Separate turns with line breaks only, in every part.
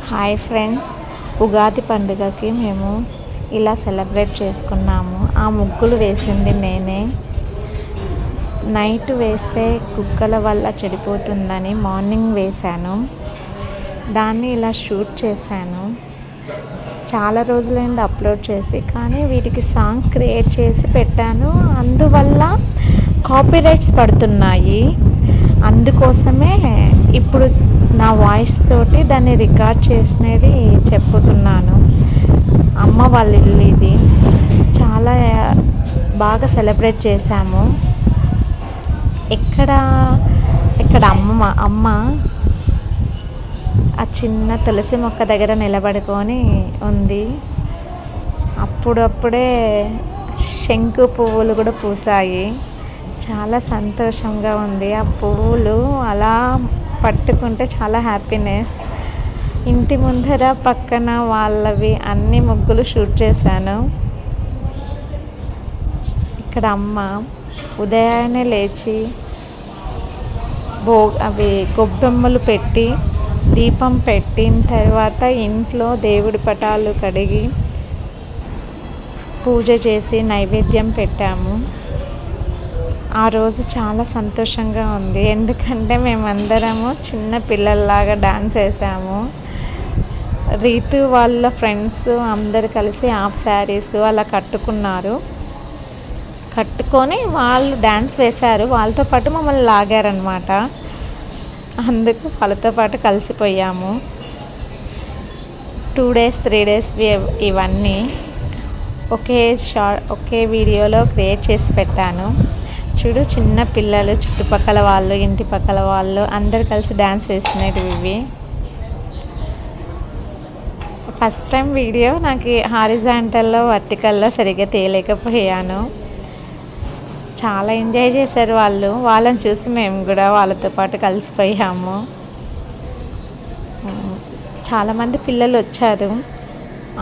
Hi friends, Ugadi పండుగకి మేము ఇలా సెలబ్రేట్ చేసుకున్నాము. ఆ ముగ్గులు వేసింది నేనే. నైట్ వేస్తే కుక్కల వల్ల చెడిపోతుందని మార్నింగ్ వేశాను. దాన్ని ఇలా షూట్ చేశాను. చాలా రోజులైంది అప్లోడ్ చేసి, కానీ వీటికి సాంగ్స్ క్రియేట్ చేసి పెట్టాను. అందువల్ల కాపీరైట్స్ పడుతున్నాయి. అందుకోసమే ఇప్పుడు నా వాయిస్ తోటి దాన్ని రికార్డ్ చేసినది చెప్పుతున్నాను. అమ్మ వాళ్ళ ఇల్లు ఇది. చాలా బాగా సెలబ్రేట్ చేశాము. ఇక్కడ అమ్మ ఆ చిన్న తులసి మొక్క దగ్గర నిలబడుకొని ఉంది. అప్పుడప్పుడే శంకు పువ్వులు కూడా పూసాయి. చాలా సంతోషంగా ఉంది. ఆ పువ్వులు అలా పట్టుకుంటే చాలా హ్యాపీనెస్. ఇంటి ముందర పక్కన వాళ్ళవి అన్ని ముగ్గులు షూట్ చేశాను. ఇక్కడ అమ్మ ఉదయాన్నే లేచి అవి గొబ్బెమ్మలు పెట్టి దీపం పెట్టిన తర్వాత ఇంట్లో దేవుడి పటాలు కడిగి పూజ చేసి నైవేద్యం పెట్టాము. ఆ రోజు చాలా సంతోషంగా ఉంది. ఎందుకంటే మేమందరము చిన్న పిల్లల్లాగా డాన్స్ వేసాము. రీతు వాళ్ళ ఫ్రెండ్స్ అందరు కలిసి హాఫ్ శారీస్ అలా కట్టుకొని వాళ్ళు డ్యాన్స్ వేశారు. వాళ్ళతో పాటు మమ్మల్ని లాగారనమాట. అందుకు వాళ్ళతో పాటు కలిసిపోయాము. 2 days 3 days ఇవన్నీ ఒకే వీడియోలో క్రియేట్ చేసి పెట్టాను. చూడు, చిన్న పిల్లలు, చుట్టుపక్కల వాళ్ళు, ఇంటి పక్కల వాళ్ళు అందరు కలిసి డ్యాన్స్ వేసినవి ఇవి. ఫస్ట్ టైం వీడియో నాకు హారిజాంటల్లో వర్టికల్లో సరిగ్గా తీయలేకపోయాను. చాలా ఎంజాయ్ చేశారు వాళ్ళు. వాళ్ళని చూసి మేము కూడా వాళ్ళతో పాటు కలిసిపోయాము. చాలామంది పిల్లలు వచ్చారు,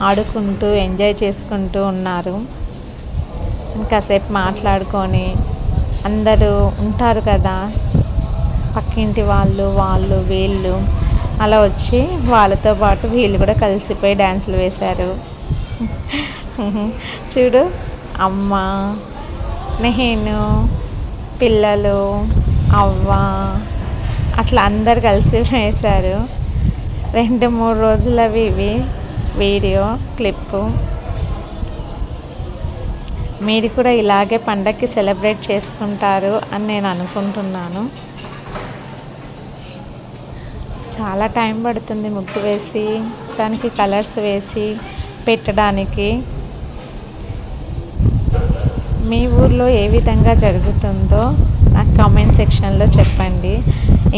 ఆడుకుంటూ ఎంజాయ్ చేసుకుంటూ ఉన్నారు. ఇంకాసేపు మాట్లాడుకొని అందరూ ఉంటారు కదా, పక్కింటి వాళ్ళు వీళ్ళు అలా వచ్చి వాళ్ళతో పాటు వీళ్ళు కూడా కలిసిపోయి డ్యాన్సులు వేశారు. చూడు, అమ్మ, నేను, పిల్లలు, అవ్వ అట్లా అందరు కలిసి వేశారు. 2-3 రోజులవి ఇవి వీడియో క్లిప్పు. మీరు కూడా ఇలాగే పండగకి సెలబ్రేట్ చేసుకుంటారు అని నేను అనుకుంటున్నాను. చాలా టైం పడుతుంది ముగ్గు వేసి, దానికి కలర్స్ వేసి పెట్టడానికి. మీ ఊర్లో ఏ విధంగా జరుగుతుందో నాకు కామెంట్ సెక్షన్లో చెప్పండి.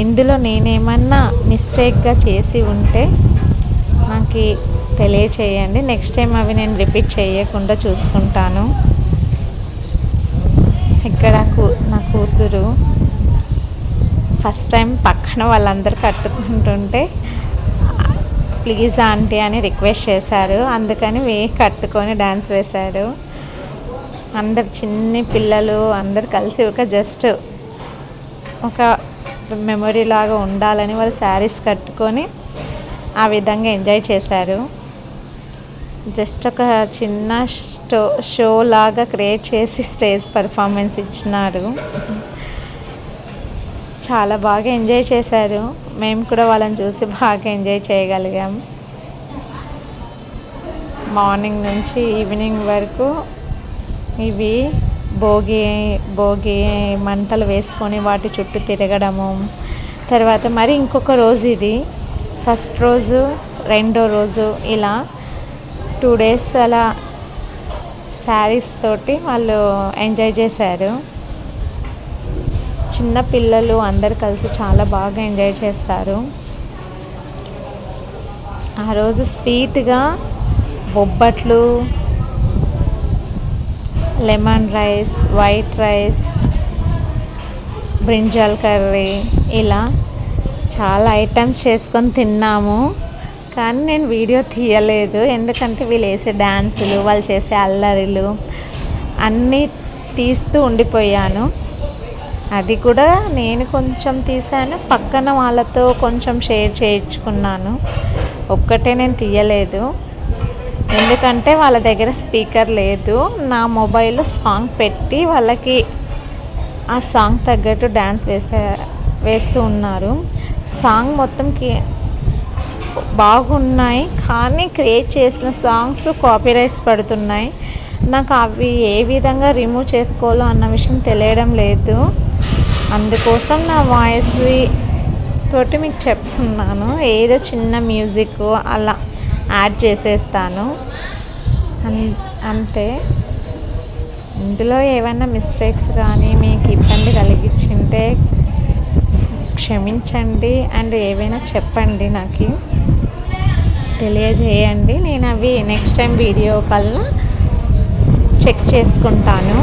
ఇందులో నేనేమన్నా మిస్టేక్గా చేసి ఉంటే నాకు తెలియచేయండి. నెక్స్ట్ టైం అవి నేను రిపీట్ చేయకుండా చూసుకుంటాను. ఇక్కడ నా కూతురు ఫస్ట్ టైం పక్కన వాళ్ళందరూ కట్టుకుంటుంటే ప్లీజ్ ఆంటీ అని రిక్వెస్ట్ చేశారు. అందుకని కట్టుకొని డ్యాన్స్ వేశారు. అందరు చిన్ని పిల్లలు అందరు కలిసి జస్ట్ ఒక మెమొరీ లాగా ఉండాలని వాళ్ళు శారీస్ కట్టుకొని ఆ విధంగా ఎంజాయ్ చేశారు. జస్ట్ ఒక చిన్న షో లాగా క్రియేట్ చేసి స్టేజ్ పర్ఫార్మెన్స్ ఇచ్చినారు. చాలా బాగా ఎంజాయ్ చేశారు. మేము కూడా వాళ్ళని చూసి బాగా ఎంజాయ్ చేయగలిగాం. మార్నింగ్ నుంచి ఈవినింగ్ వరకు ఇవి భోగి మంటలు వేసుకొని వాటి చుట్టూ తిరగడము. తర్వాత మరి ఇంకొక రోజు ఇది ఫస్ట్ రోజు, రెండో రోజు ఇలా 2 days అలా శారీస్ తోటి వాళ్ళు ఎంజాయ్ చేశారు. చిన్న పిల్లలు అందరు కలిసి చాలా బాగా ఎంజాయ్ చేస్తారు. ఆ రోజు స్వీట్గా బొబ్బట్లు, lemon rice, white rice, brinjal curry ఇలా చాలా ఐటమ్స్ చేసుకొని తిన్నాము. కానీ నేను వీడియో తీయలేదు, ఎందుకంటే వీళ్ళు వేసే డ్యాన్సులు, వాళ్ళు చేసే అల్లరిలు అన్నీ తీస్తూ ఉండిపోయాను. అది కూడా నేను కొంచెం తీసాను, పక్కన వాళ్ళతో కొంచెం షేర్ చేయించుకున్నాను. ఒక్కటే నేను తీయలేదు, ఎందుకంటే వాళ్ళ దగ్గర స్పీకర్ లేదు. నా మొబైల్లో సాంగ్ పెట్టి వాళ్ళకి ఆ సాంగ్ తగ్గట్టు డ్యాన్స్ వేస్తూ ఉన్నారు. సాంగ్ మొత్తంకి బాగున్నాయి, కానీ క్రియేట్ చేసిన సాంగ్స్ కాపీరైట్స్ పడుతున్నాయి. నాకు అవి ఏ విధంగా రిమూవ్ చేసుకోవాలో అన్న విషయం తెలియడం లేదు. అందుకోసం నా వాయిస్ తోటి మీకు చెప్తున్నాను. ఏదో చిన్న మ్యూజిక్ అలా యాడ్ చేసేస్తాను అంతే. ఇందులో ఏమైనా మిస్టేక్స్ కానీ మీకు ఇబ్బంది కలిగించింటే క్షమించండి. అండ్ ఏవైనా చెప్పండి, నాకు తెలియజేయండి. నేను అవి నెక్స్ట్ టైం వీడియో కాల్లో చెక్ చేసుకుంటాను.